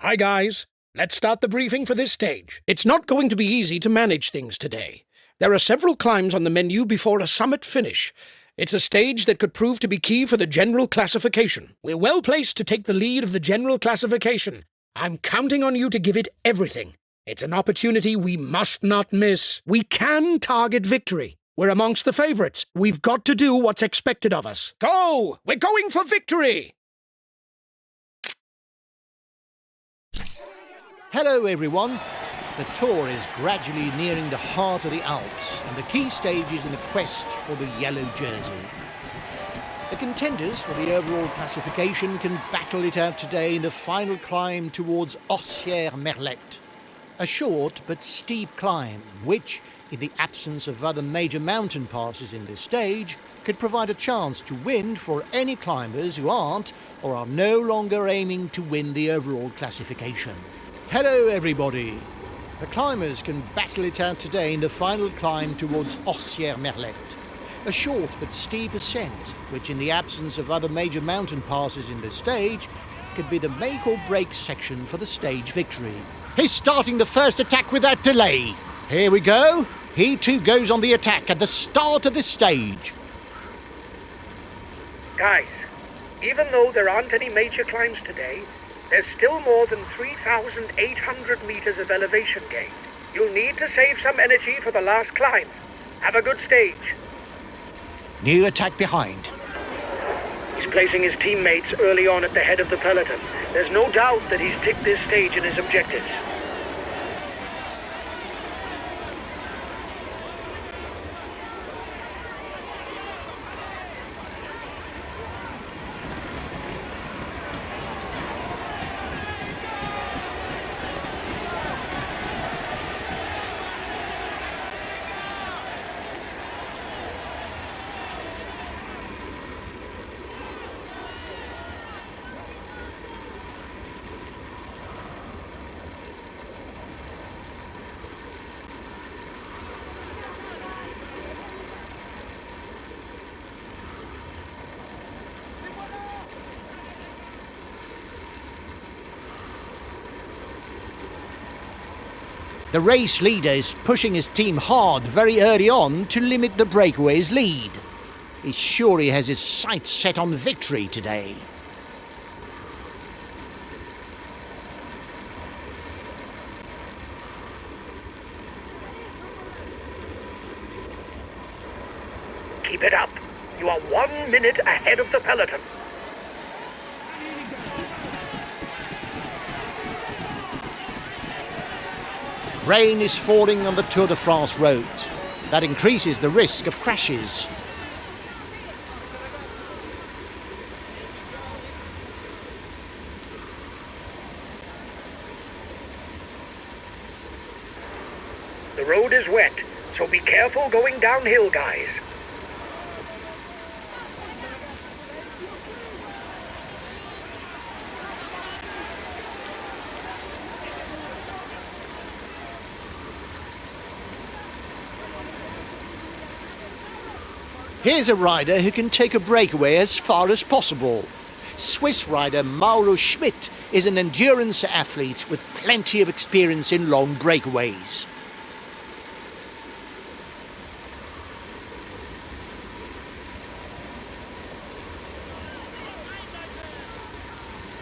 Hi guys, let's start the briefing for this stage. It's not going to be easy to manage things today. There are several climbs on the menu before a summit finish. It's a stage that could prove to be key for the general classification. We're well placed to take the lead of the general classification. I'm counting on you to give it everything. It's an opportunity we must not miss. We can target victory. We're amongst the favourites. We've got to do what's expected of us. Go! We're going for victory! Hello everyone. The tour is gradually nearing the heart of the Alps and the key stages in the quest for the yellow jersey. The contenders for the overall classification can battle it out today in the final climb towards Orcières-Merlette. A short but steep climb which, in the absence of other major mountain passes in this stage, could provide a chance to win for any climbers who aren't or are no longer aiming to win the overall classification. Hello everybody! The climbers can battle it out today in the final climb towards Orcières-Merlette. A short but steep ascent, which in the absence of other major mountain passes in this stage, could be the make or break section for the stage victory. He's starting the first attack without delay. Here we go. He too goes on the attack at the start of this stage. Guys, even though there aren't any major climbs today, there's still more than 3,800 meters of elevation gained. You'll need to save some energy for the last climb. Have a good stage. New attack behind. He's placing his teammates early on at the head of the peloton. There's no doubt that he's ticked this stage in his objectives. The race leader is pushing his team hard very early on to limit the breakaway's lead. He's sure he has his sights set on victory today. Keep it up. You are 1 minute ahead of the peloton. Rain is falling on the Tour de France roads. That increases the risk of crashes. The road is wet, so be careful going downhill, guys. Here's a rider who can take a breakaway as far as possible. Swiss rider Mauro Schmidt is an endurance athlete with plenty of experience in long breakaways.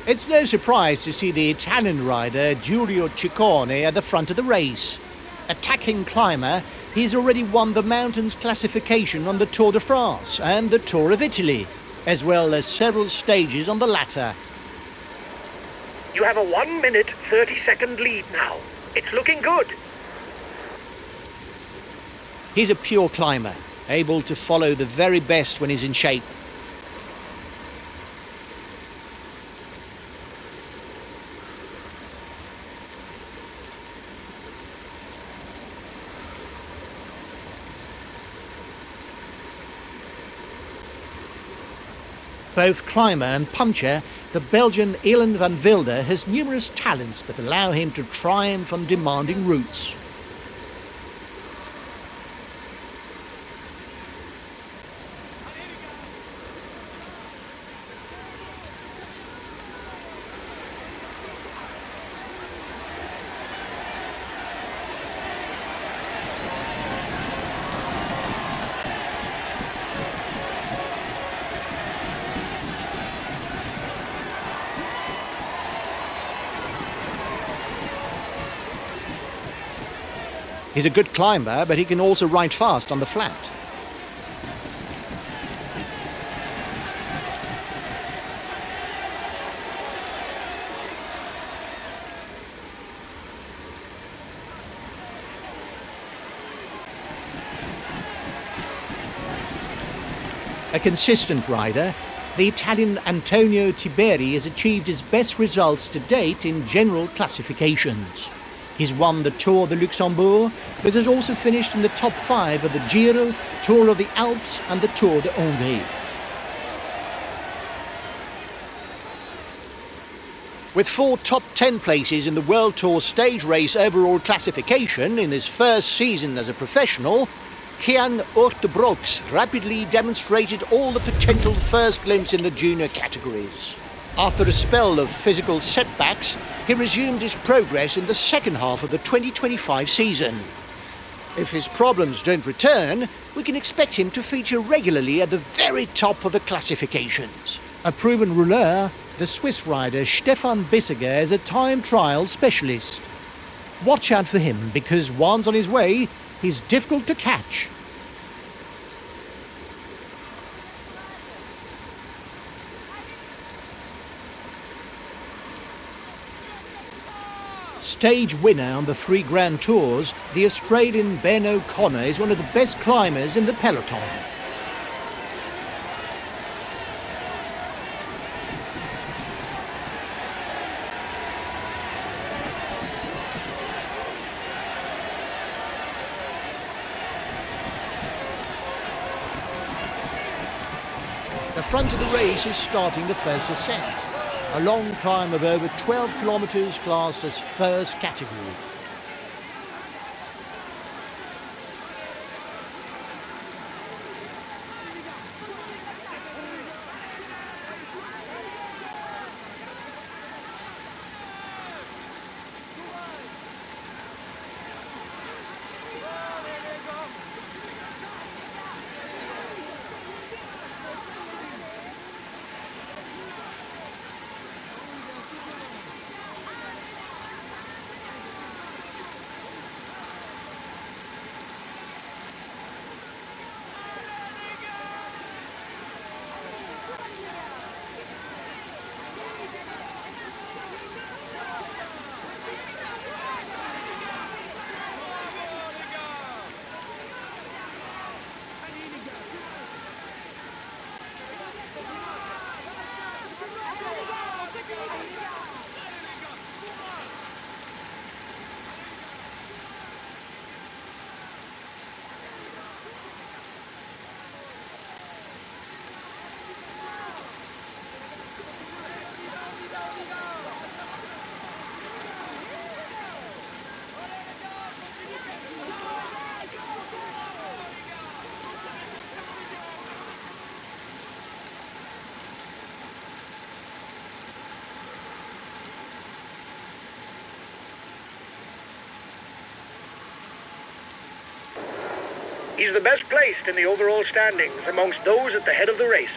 It's no surprise to see the Italian rider Giulio Ciccone at the front of the race. Attacking climber, he's already won the mountains classification on the Tour de France and the Tour of Italy, as well as several stages on the latter. You have a 1 minute, 30-second lead now. It's looking good. He's a pure climber, able to follow the very best when he's in shape. Both climber and puncher, the Belgian Ilan van Wilder has numerous talents that allow him to triumph on demanding routes. He's a good climber, but he can also ride fast on the flat. A consistent rider, the Italian Antonio Tiberi has achieved his best results to date in general classifications. He's won the Tour de Luxembourg, but has also finished in the top 5 of the Giro, Tour of the Alps and the Tour de Hongrie. With 4 top 10 places in the World Tour stage race overall classification in his first season as a professional, Kian Ortebroeks rapidly demonstrated all the potential first glimpse in the junior categories. After a spell of physical setbacks, he resumed his progress in the second half of the 2025 season. If his problems don't return, we can expect him to feature regularly at the very top of the classifications. A proven rouleur, the Swiss rider Stefan Bissiger is a time trial specialist. Watch out for him, because once on his way, he's difficult to catch. Stage winner on the 3 Grand Tours, the Australian Ben O'Connor is one of the best climbers in the peloton. The front of the race is starting the first ascent, a long climb of over 12 kilometres classed as first category. He's the best placed in the overall standings amongst those at the head of the race.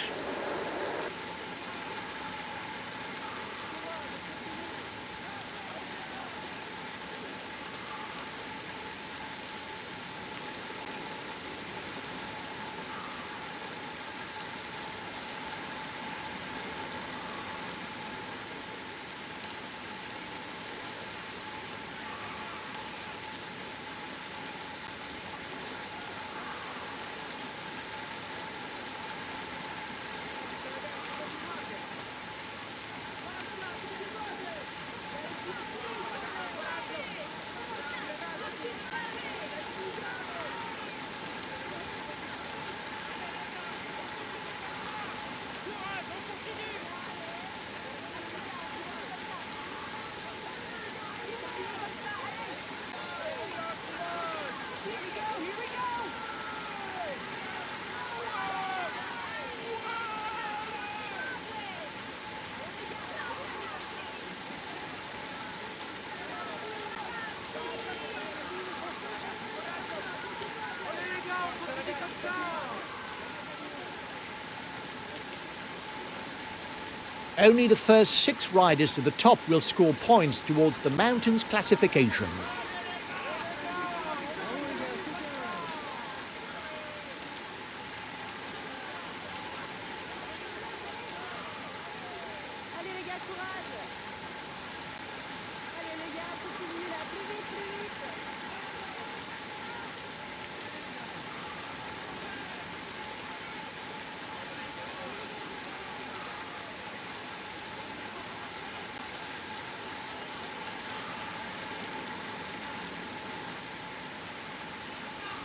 Only the first 6 riders to the top will score points towards the mountains classification.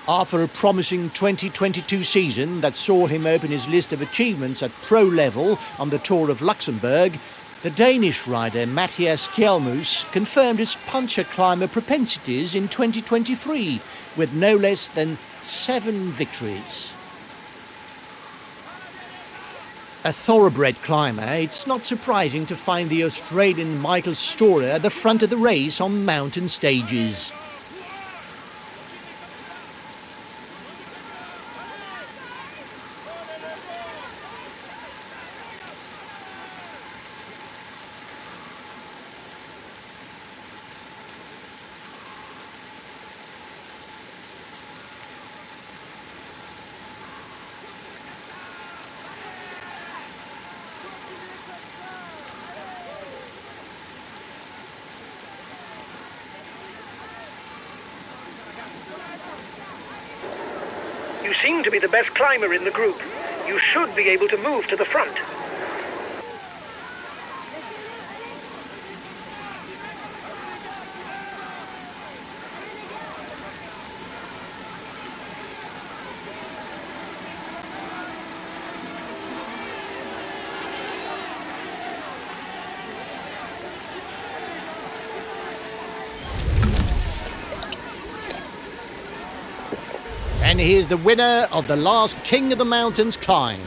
After a promising 2022 season that saw him open his list of achievements at pro level on the Tour of Luxembourg, the Danish rider Matthias Kjellmus confirmed his puncher climber propensities in 2023 with no less than 7 victories. A thoroughbred climber, it's not surprising to find the Australian Michael Storer at the front of the race on mountain stages. You seem to be the best climber in the group. You should be able to move to the front. And here's the winner of the last King of the Mountains climb.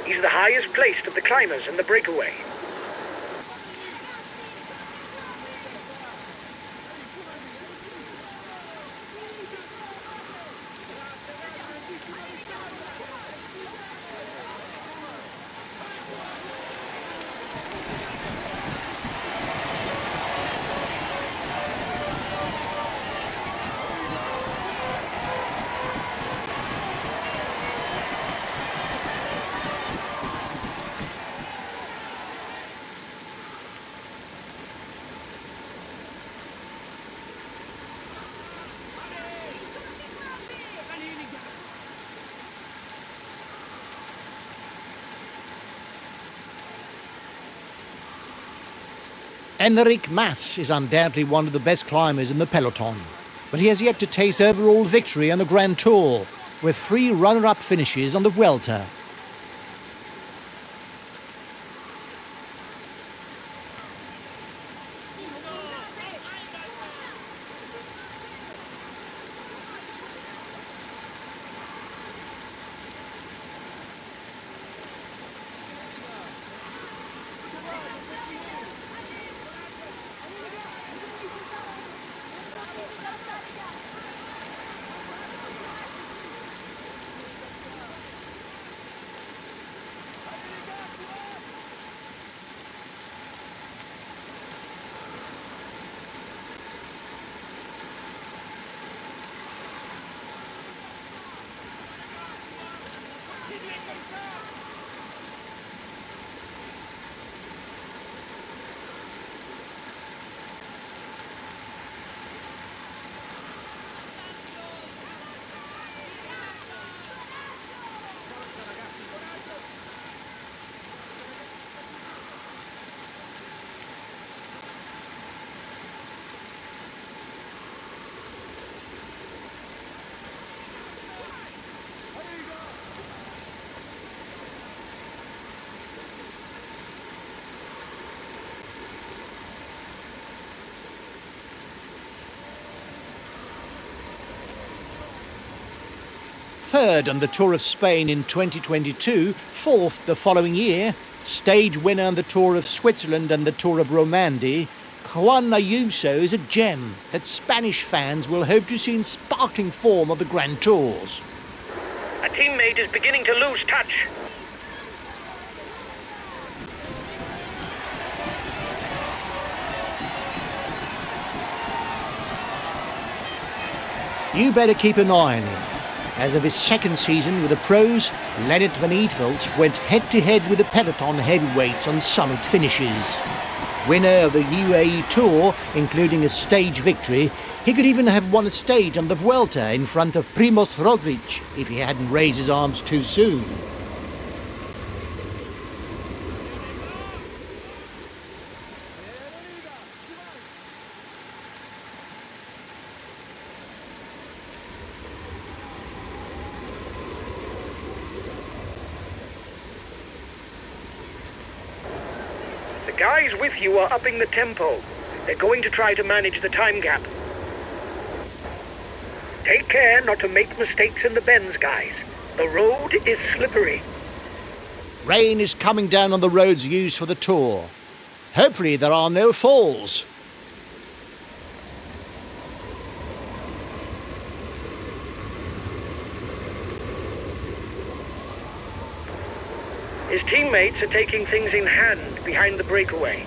He's the highest placed of the climbers in the breakaway. Enric Mas is undoubtedly one of the best climbers in the peloton, but he has yet to taste overall victory on the Grand Tour, with 3 runner-up finishes on the Vuelta. third on the Tour of Spain in 2022, fourth the following year, stage winner on the Tour of Switzerland and the Tour of Romandie, Juan Ayuso is a gem that Spanish fans will hope to see in sparkling form of the Grand Tours. A teammate is beginning to lose touch. You better keep an eye on him. As of his second season with the pros, Lennart van Eetvelt went head-to-head with the peloton heavyweights on summit finishes. Winner of the UAE Tour, including a stage victory, he could even have won a stage on the Vuelta in front of Primoz Roglic if he hadn't raised his arms too soon. The guys with you are upping the tempo. They're going to try to manage the time gap. Take care not to make mistakes in the bends, guys. The road is slippery. Rain is coming down on the roads used for the Tour. Hopefully there are no falls. His teammates are taking things in hand behind the breakaway.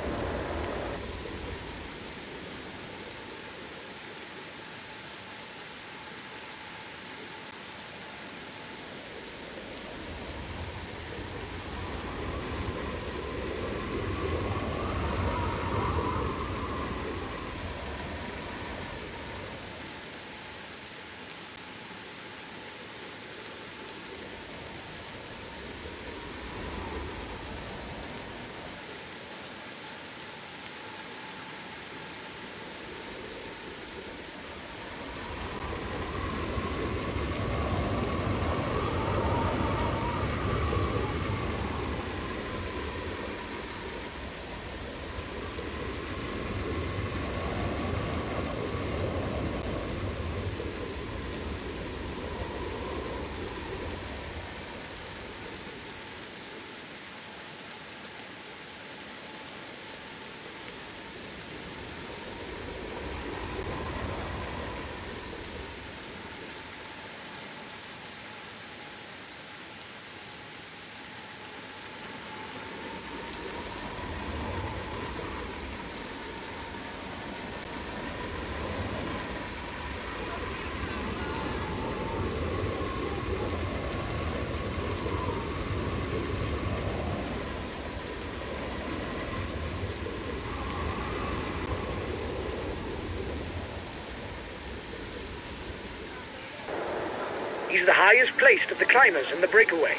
He's the highest placed of the climbers in the breakaway.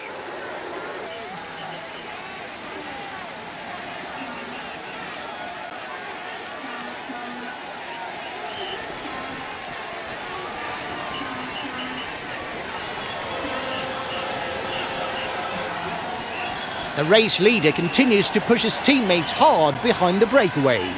The race leader continues to push his teammates hard behind the breakaway.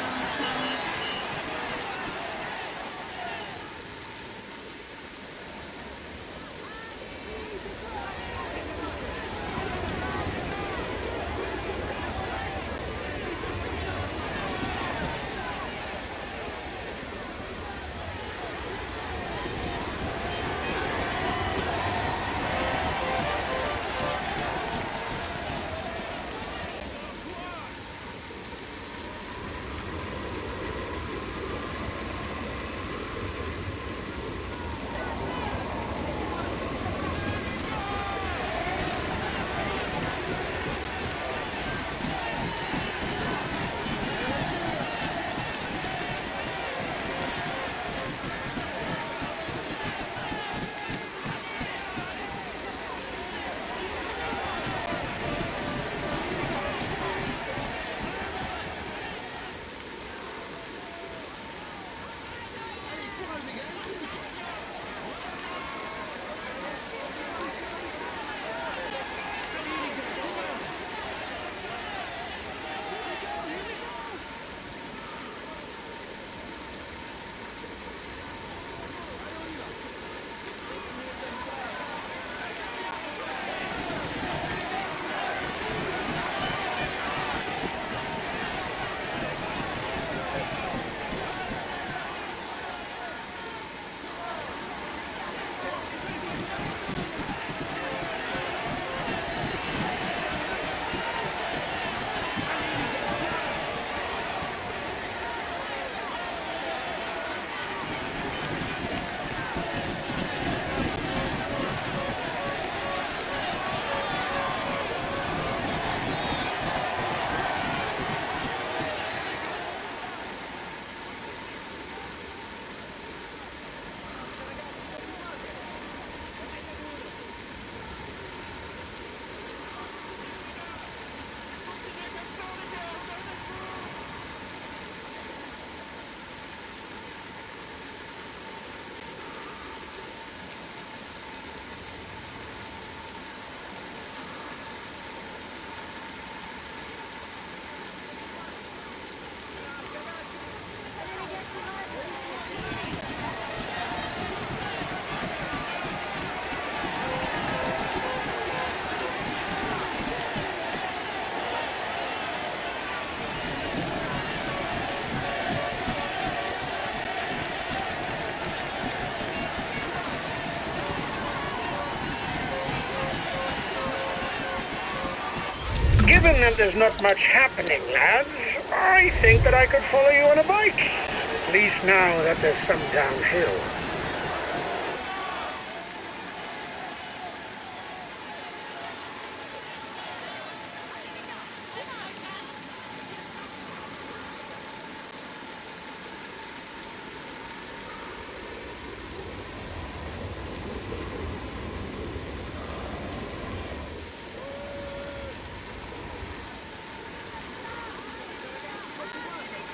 Given that there's not much happening, lads, I think that I could follow you on a bike. At least now that there's some downhill.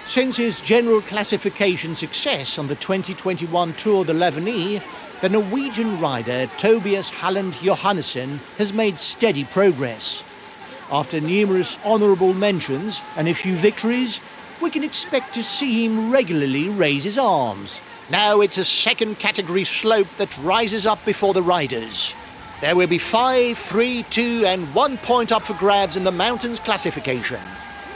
Since his general classification success on the 2021 Tour de l'Avenir, the Norwegian rider Tobias Halland Johannessen has made steady progress. After numerous honourable mentions and a few victories, we can expect to see him regularly raise his arms. Now it's a second category slope that rises up before the riders. There will be 5, 3, 2 and 1 point up for grabs in the mountains classification.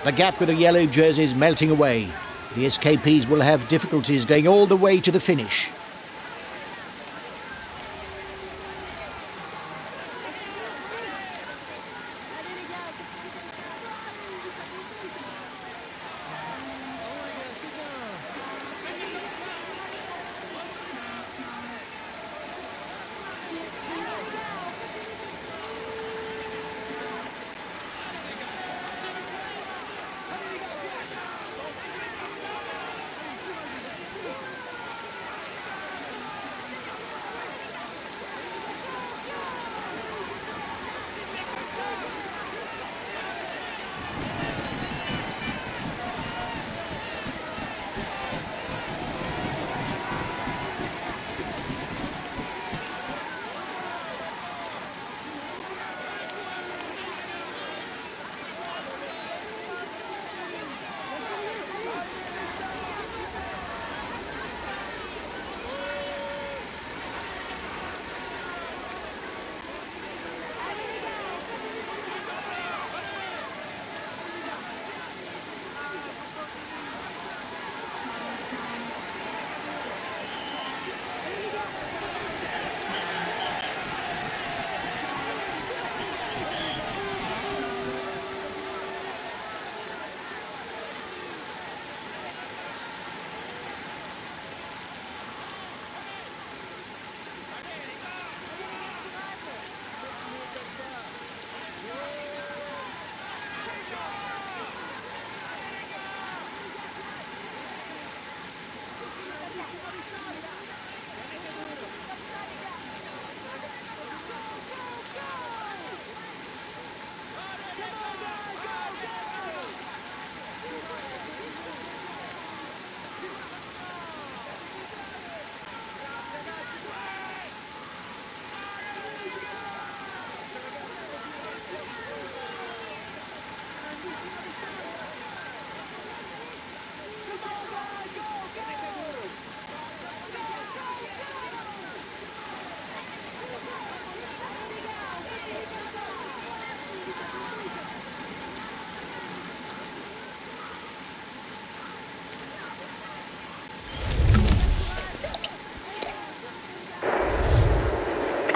The gap with the yellow jersey is melting away. The escapees will have difficulties going all the way to the finish.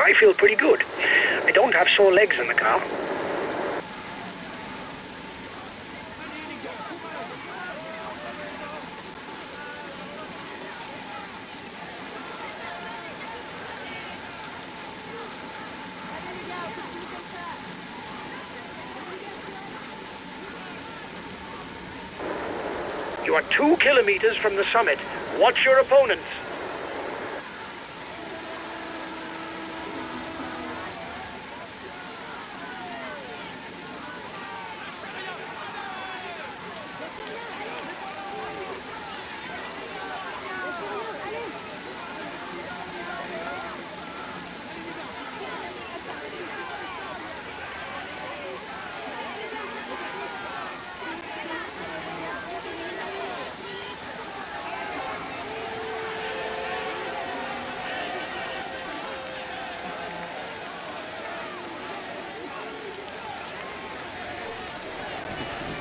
I feel pretty good. I don't have sore legs in the car. You are 2 kilometers from the summit. Watch your opponents.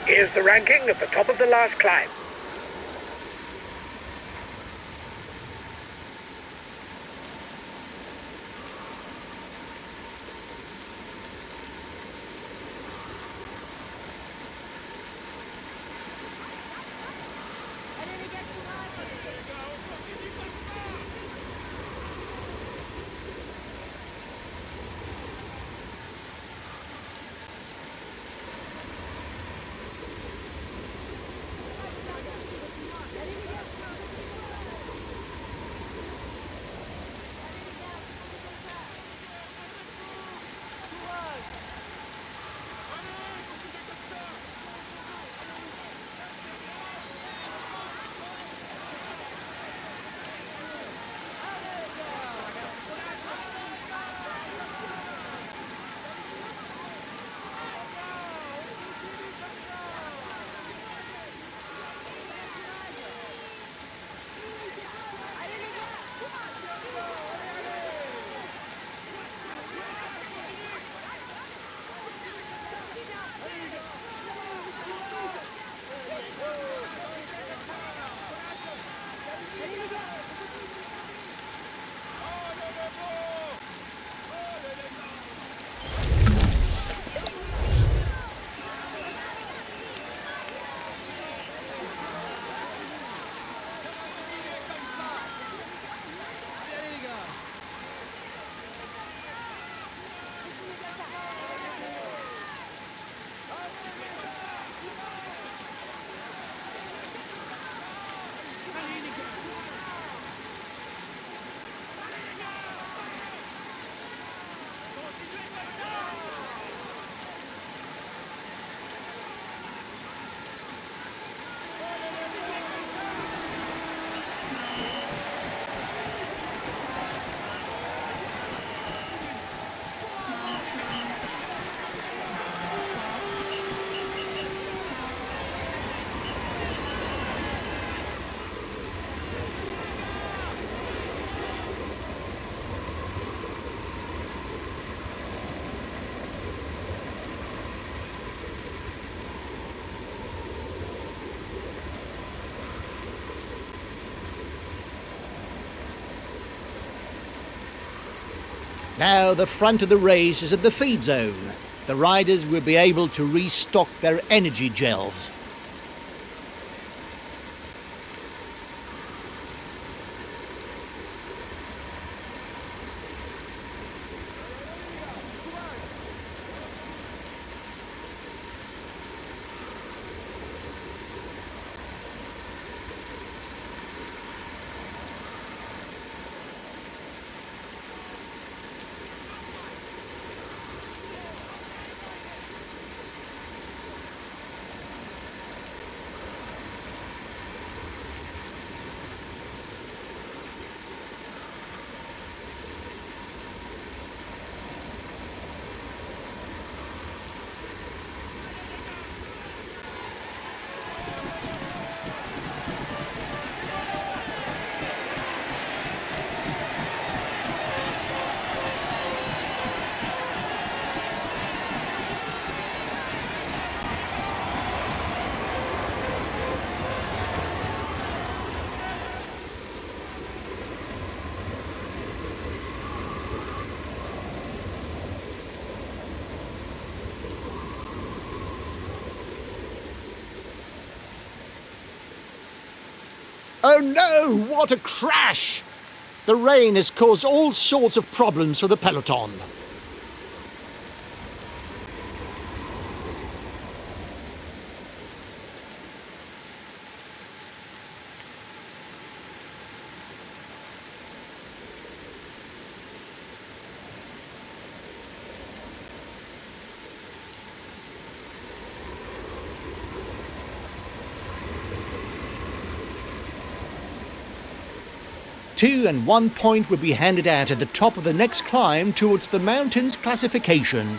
Here's the ranking at the top of the last climb. Now the front of the race is at the feed zone. The riders will be able to restock their energy gels. Oh no, what a crash! The rain has caused all sorts of problems for the peloton. Two and 1 point will be handed out at the top of the next climb towards the mountains classification.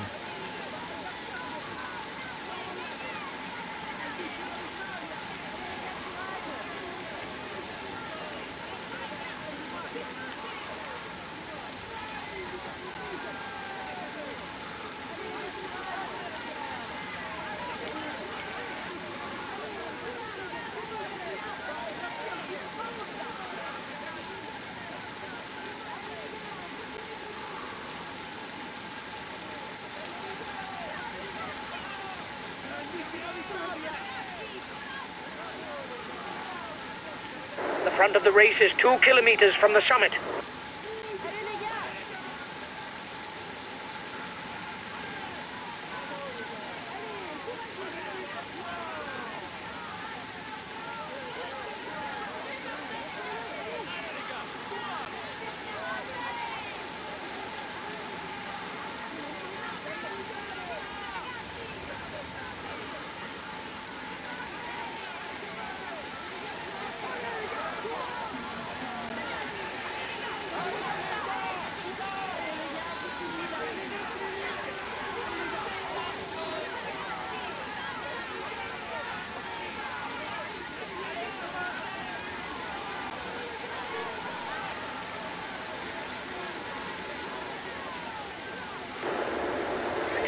front of the race is 2 kilometers from the summit.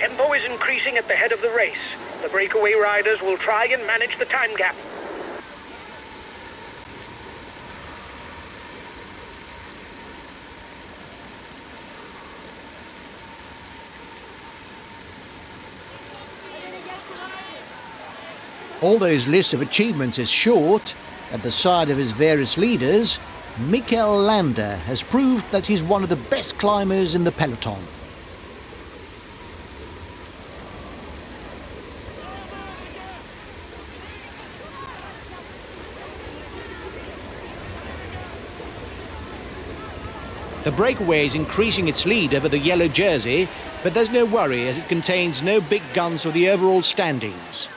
Tempo is increasing at the head of the race. The breakaway riders will try and manage the time gap. Although his list of achievements is short, at the side of his various leaders, Mikel Landa has proved that he's one of the best climbers in the peloton. The breakaway is increasing its lead over the yellow jersey, but there's no worry as it contains no big guns for the overall standings.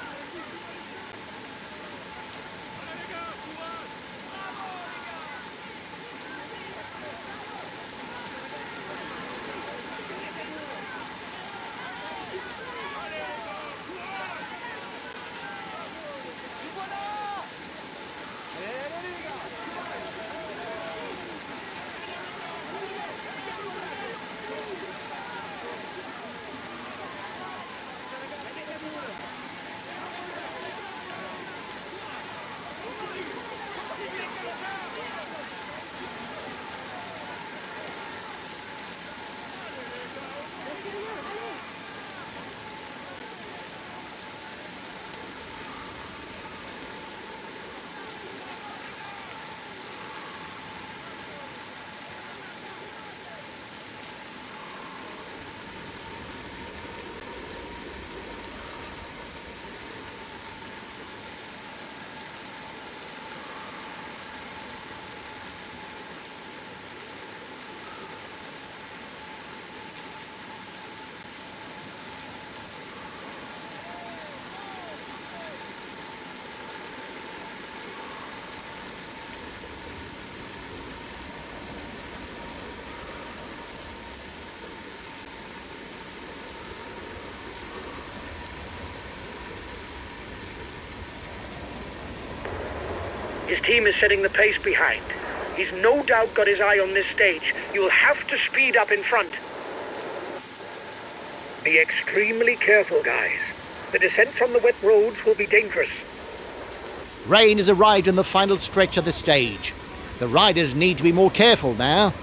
His team is setting the pace behind. He's no doubt got his eye on this stage. You'll have to speed up in front. Be extremely careful, guys. The descents on the wet roads will be dangerous. Rain has arrived in the final stretch of the stage. The riders need to be more careful now.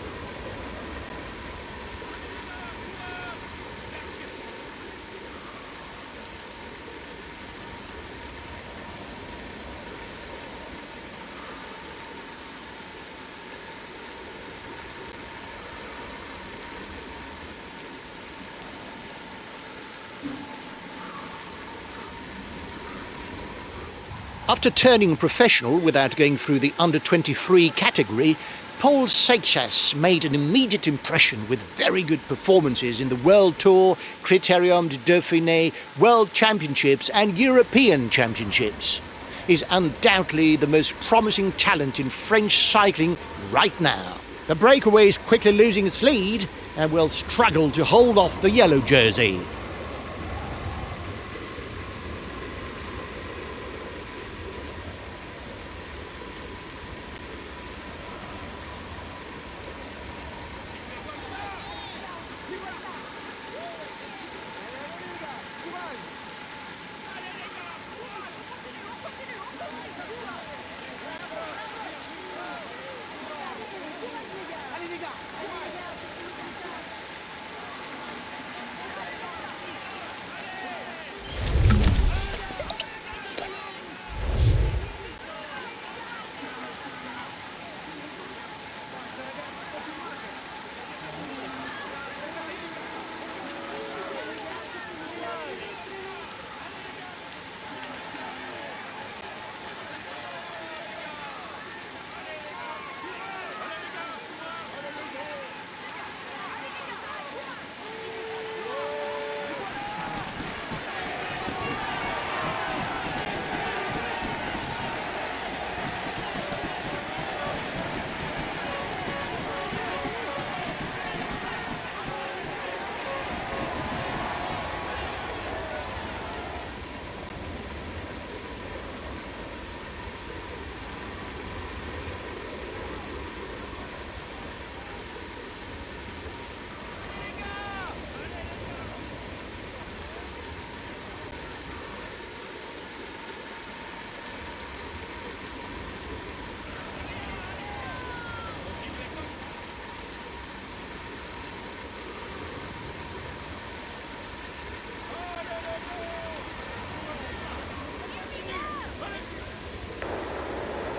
After turning professional without going through the under-23 category, Paul Seixas made an immediate impression with very good performances in the World Tour, Critérium du Dauphiné, World Championships and European Championships. He's undoubtedly the most promising talent in French cycling right now. The breakaway is quickly losing its lead and will struggle to hold off the yellow jersey.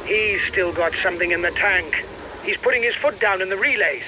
He's still got something in the tank. He's putting his foot down in the relays.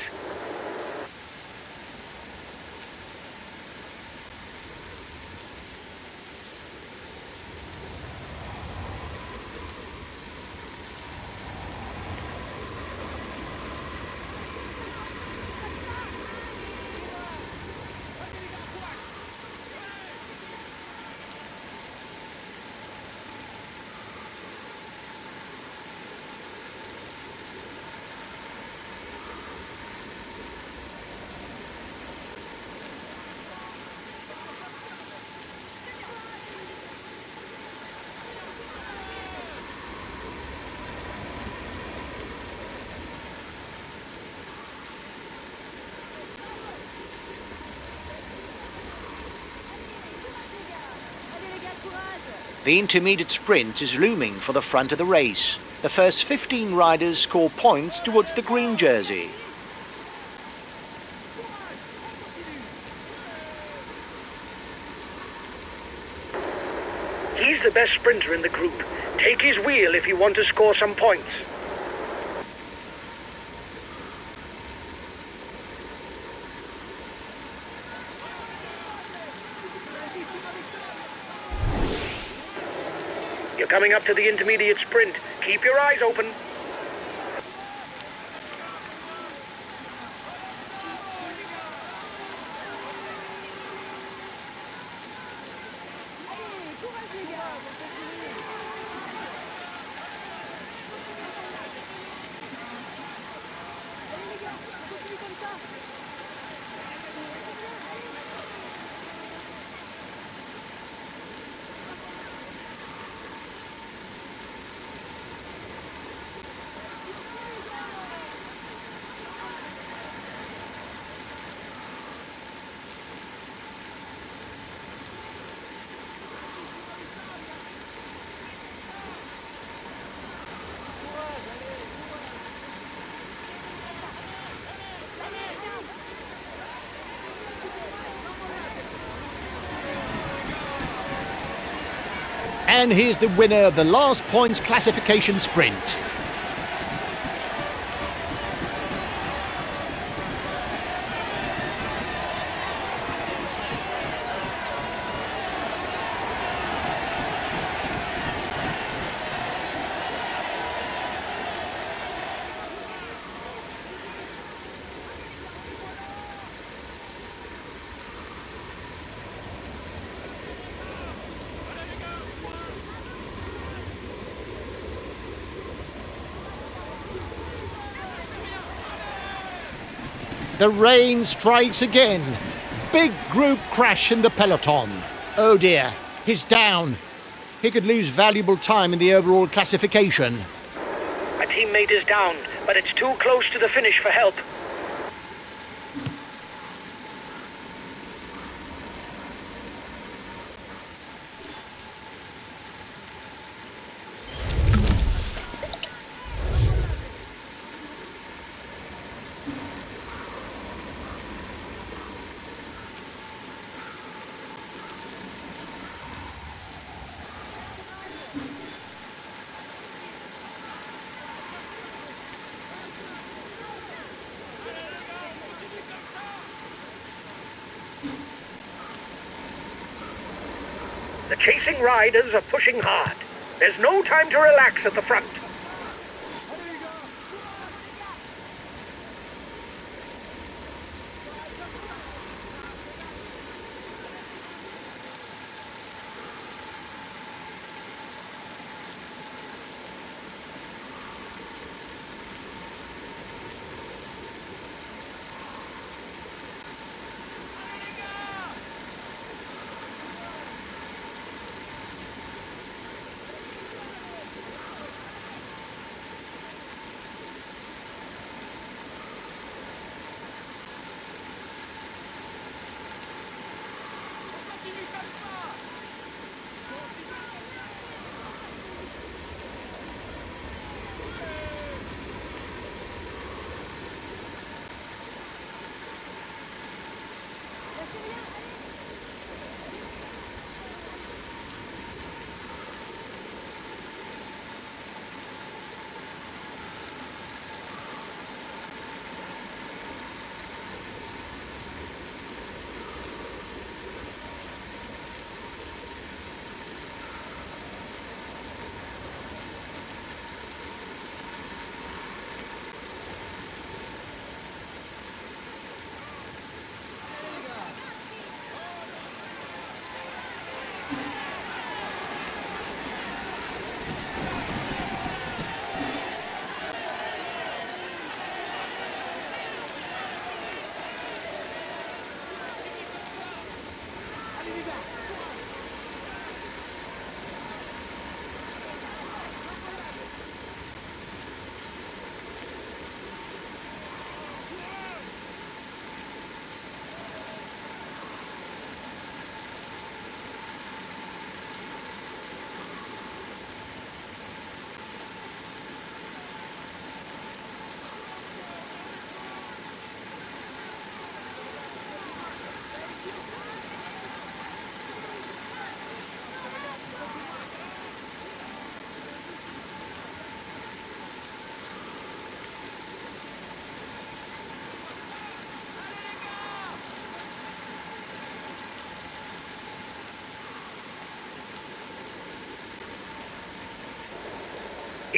The intermediate sprint is looming for the front of the race. The first 15 riders score points towards the green jersey. He's the best sprinter in the group. Take his wheel if you want to score some points. You're coming up to the intermediate sprint. Keep your eyes open. And here's the winner of the last points classification sprint. The rain strikes again. Big group crash in the peloton. Oh dear, he's down. He could lose valuable time in the overall classification. A teammate is down, but it's too close to the finish for help. The chasing riders are pushing hard. There's no time to relax at the front.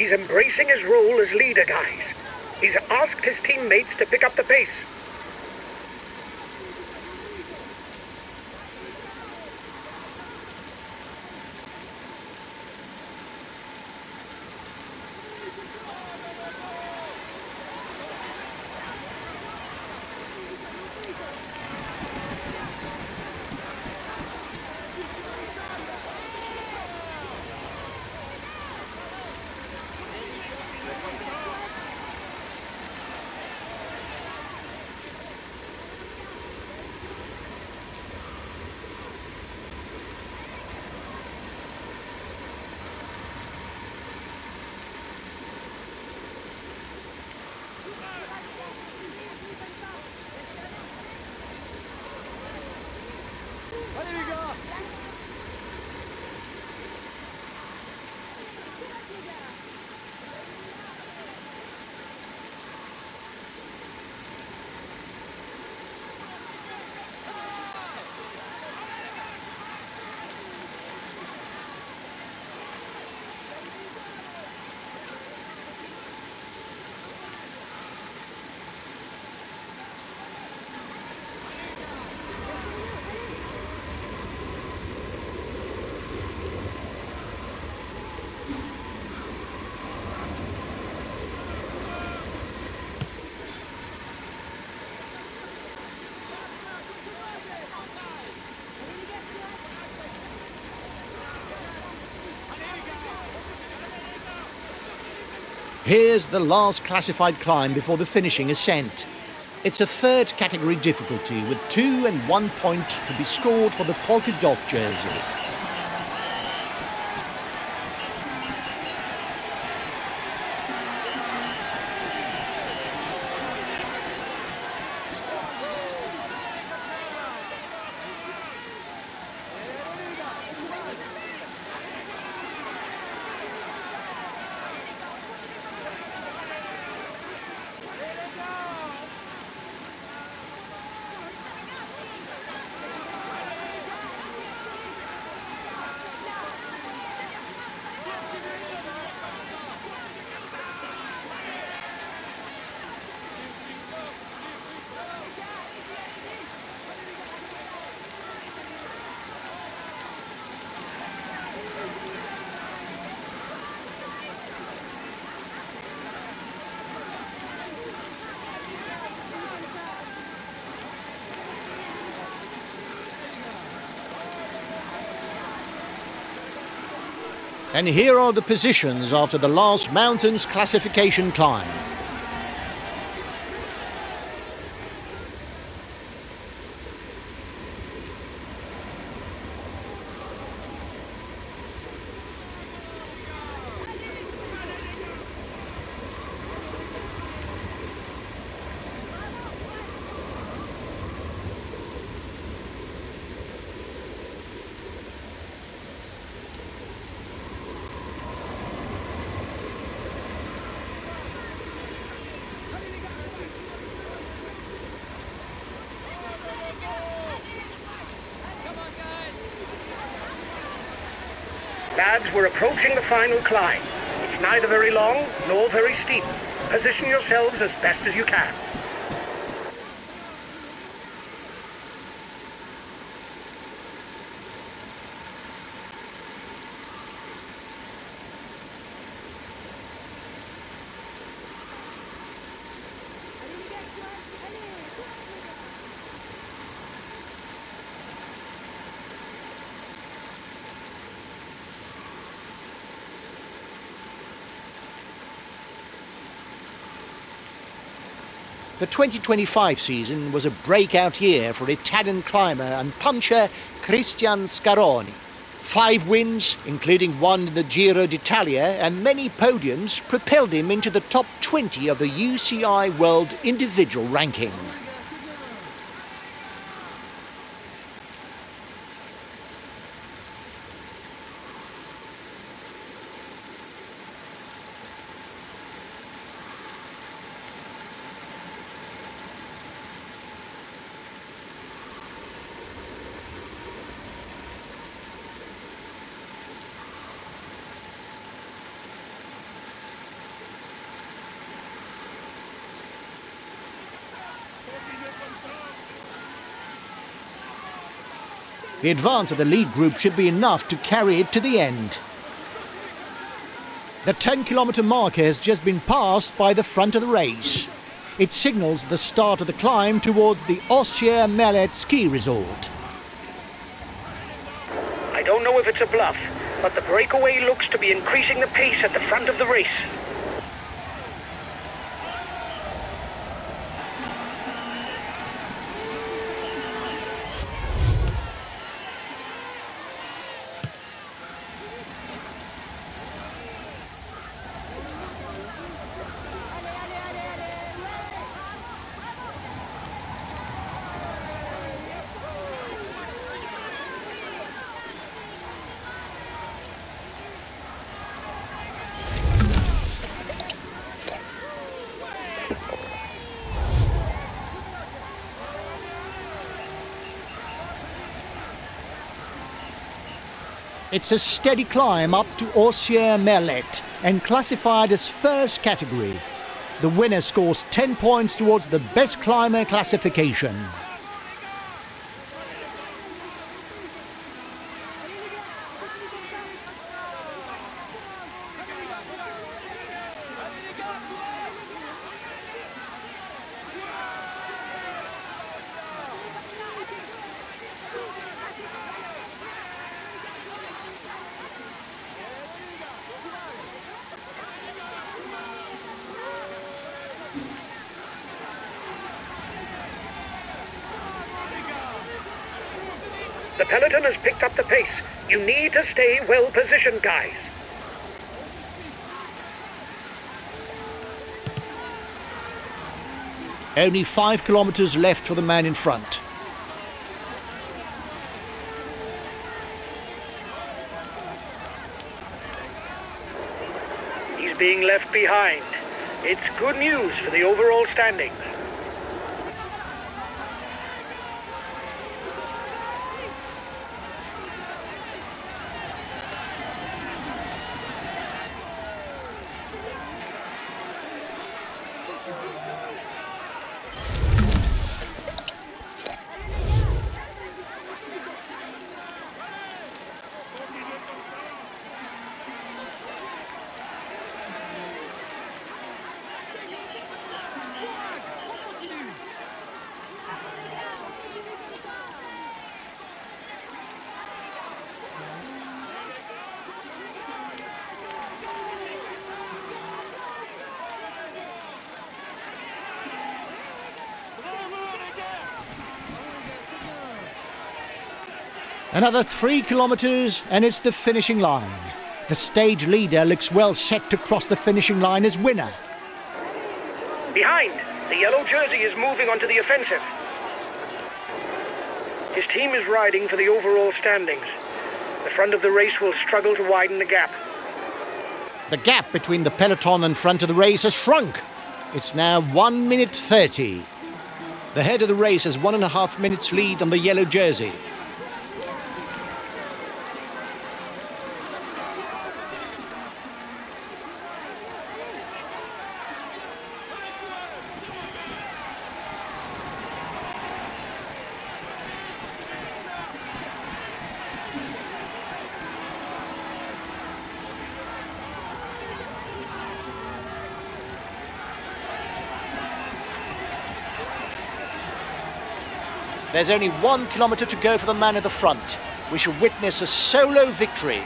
He's embracing his role as leader, guys. He's asked his teammates to pick up the pace. Here's the last classified climb before the finishing ascent. It's a third category difficulty with 2 and 1 point to be scored for the polka dot jersey. And here are the positions after the last mountains classification climb. Lads, we're approaching the final climb. It's neither very long nor very steep. Position yourselves as best as you can. The 2025 season was a breakout year for Italian climber and puncher Cristian Scaroni. 5 wins, including one in the Giro d'Italia, and many podiums propelled him into the top 20 of the UCI World Individual Ranking. The advance of the lead group should be enough to carry it to the end. The 10-kilometre marker has just been passed by the front of the race. It signals the start of the climb towards the Orcières-Merlette ski resort. I don't know if it's a bluff, but the breakaway looks to be increasing the pace at the front of the race. It's a steady climb up to Orcières-Merlette and classified as first category. The winner scores 10 points towards the best climber classification. The peloton has picked up the pace. You need to stay well positioned, guys. Only 5 kilometres left for the man in front. He's being left behind. It's good news for the overall standings. Another 3 kilometres and it's the finishing line. The stage leader looks well set to cross the finishing line as winner. Behind, the yellow jersey is moving onto the offensive. His team is riding for the overall standings. The front of the race will struggle to widen the gap. The gap between the peloton and front of the race has shrunk. It's now 1 minute 30. The head of the race has 1.5 minutes lead on the yellow jersey. There's only 1 kilometre to go for the man at the front. We shall witness a solo victory.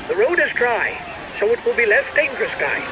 The road is dry, so it will be less dangerous, guys.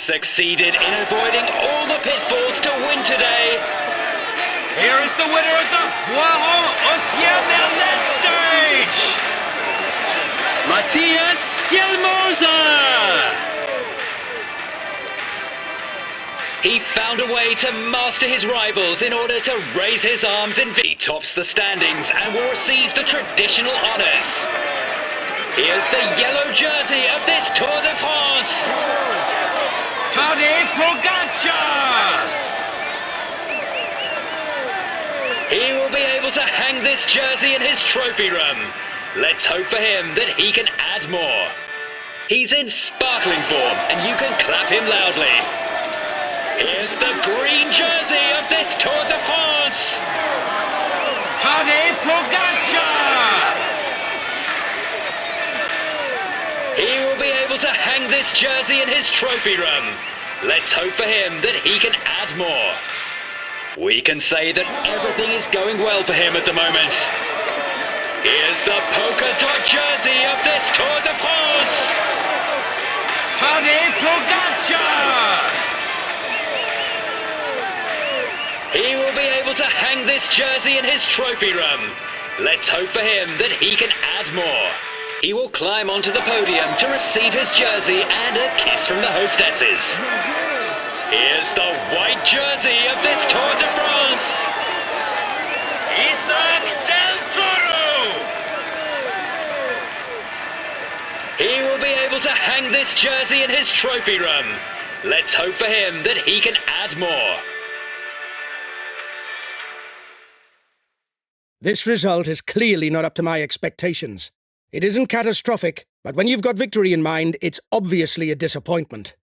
succeeded in avoiding all the pitfalls to win today. Here is the winner of the Voiron Orcières-Merlette stage, Matthias Skjelmoser! He found a way to master his rivals in order to raise his arms and he tops the standings and will receive the traditional honours. Here's the yellow jersey of this Tour de France. Tadej Pogacar! He will be able to hang this jersey in his trophy room. Let's hope for him that he can add more. He's in sparkling form and you can clap him loudly. Here's the green jersey of this Tour de France. Tadej Pogacar! He will be able to hang this jersey in his trophy room. Let's hope for him that he can add more. We can say that everything is going well for him at the moment. Here's the polka dot jersey of this Tour de France. Tadej Pogacar! He will be able to hang this jersey in his trophy room. Let's hope for him that he can add more. He will climb onto the podium to receive his jersey and a kiss from the hostesses. Here's the white jersey of this Tour de France. Isaac del Toro! He will be able to hang this jersey in his trophy room. Let's hope for him that he can add more. This result is clearly not up to my expectations. It isn't catastrophic, but when you've got victory in mind, it's obviously a disappointment.